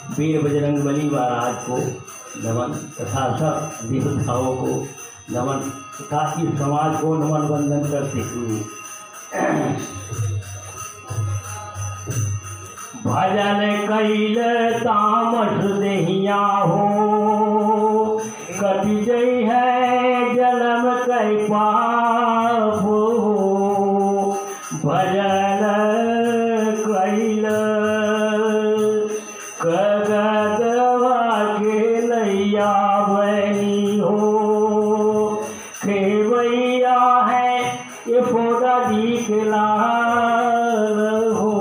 वीर बजरंगबली महाराज को नमन तथा सब देवताओं को नमन तथा इस समाज को नमन वंदन करते हुए भजन कैल तामस देहिया हो कटि जई है जन्म कै पाप हो भजन कैल कगदवा के नैया बनी हो खेवैया है ये पौधा दिखला हो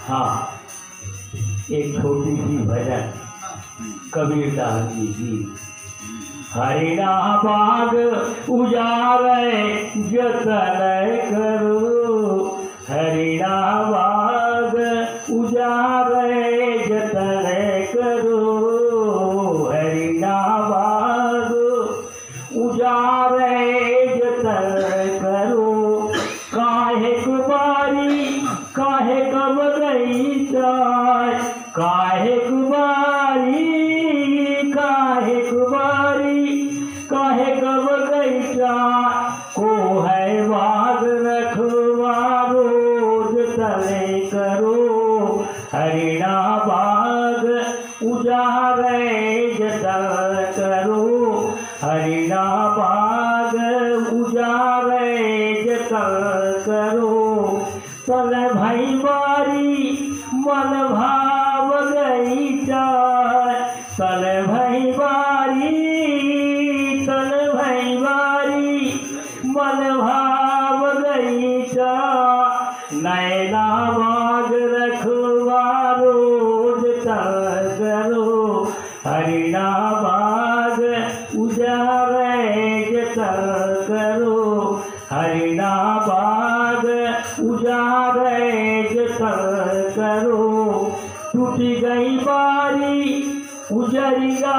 हाँ, एक छोटी सी भजन कबीरदास जी की। हरिना बाग उजारे जतन करो, हरिना बाग उजारे जतन करो, हरिना बाग उजारे जतन करो। काहे कुमारी काहे कब गई जाय, काहे कुमारी काहे कुमारी काहे कब गई जाय। को है बाग रखवारो जतन करो, हरिना बाग उजारे जतन करो, हरिना बाग उजारे जतन करो। तल भाई बारी मन भाव गई जाय, तल भाई बारी तल भाई बारी मन भाव गई जाय। नैना बाग रखवारो जतन करो, हरिना बाग उजारे जतन करो, हरिना बाग उजारे जतन करो। टूटी गई बारी उजरिया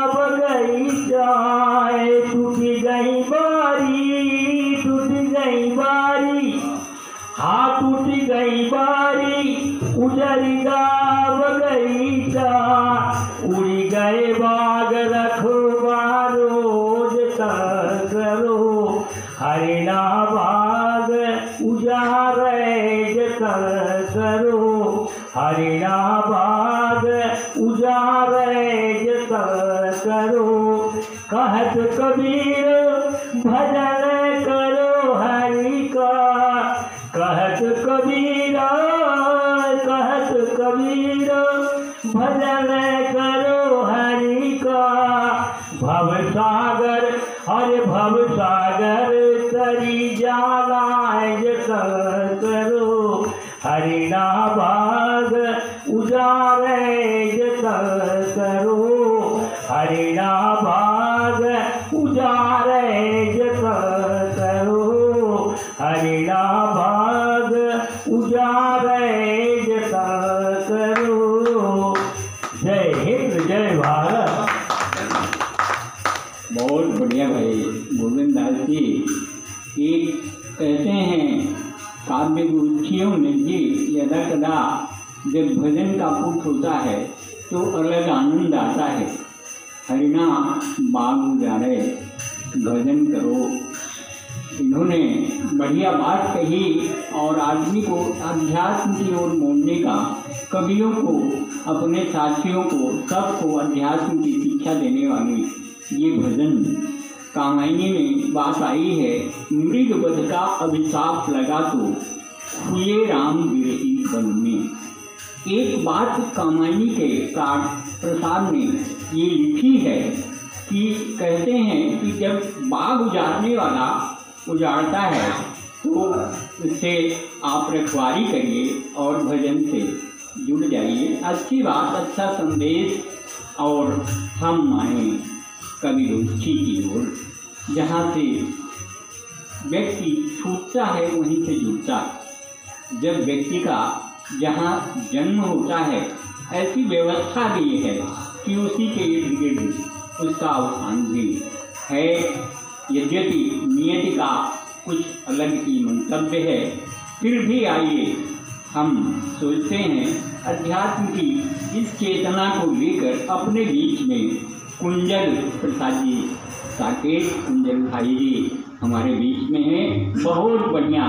बगई जाए, टूटी गई बारी टूटी गई बारी, हाँ टूटी गई बारी उजरिया बगई जाए। उड़ी गए बाग रखवारो जतन करो, हरिना बाग उजारे जतन करो, हरिना बाग उजारे जतन करो। कहत कबीर भजन करो हरि का, कहत कबीर भजन करो हरि का। भव सागर हरे भव सागर तरी जाला जतन करो, हरिना बाग उजारे जतन करो, हरिना बाग उजारे जतन करो, हरिना बाग उजारे जतन करो। जय बहुत बढ़िया भाई गोविंद दास जी। एक कहते हैं काव्य रुचियों में जी यदा कदा जब भजन का पुट होता है तो अलग आनंद आता है। हरिना बाग उजाड़े भजन करो, इन्होंने बढ़िया बात कही और आदमी को अध्यात्म की ओर मोड़ने का, कवियों को, अपने साथियों को, सबको अध्यात्म की शिक्षा देने वाली ये भजन कामायनी में बात आई है। मृग वध का अभिशाप लगा तो हुए राम विरही वन में। एक बात कामायनी के काट प्रसाद ने ये लिखी है कि कहते हैं कि जब बाग उजाड़ने वाला उजाड़ता है तो उससे आप रखवारी करिए और भजन से जुड़ जाइए। अच्छी बात, अच्छा संदेश। और हम आए कवि रुचि की ओर, जहाँ से व्यक्ति छूटता है वहीं से जुड़ता है। जब व्यक्ति का जहाँ जन्म होता है ऐसी व्यवस्था भी है कि उसी के इर्द गिर्द उसका अवसान भी है। यद्यपि नियति का कुछ अलग ही मंतव्य है, फिर भी आइए हम सोचते हैं अध्यात्म की इस चेतना को लेकर अपने बीच में कुंजल प्रसाद जी, साकेत कुंजल भाई जी हमारे बीच में हैं। बहुत बढ़िया।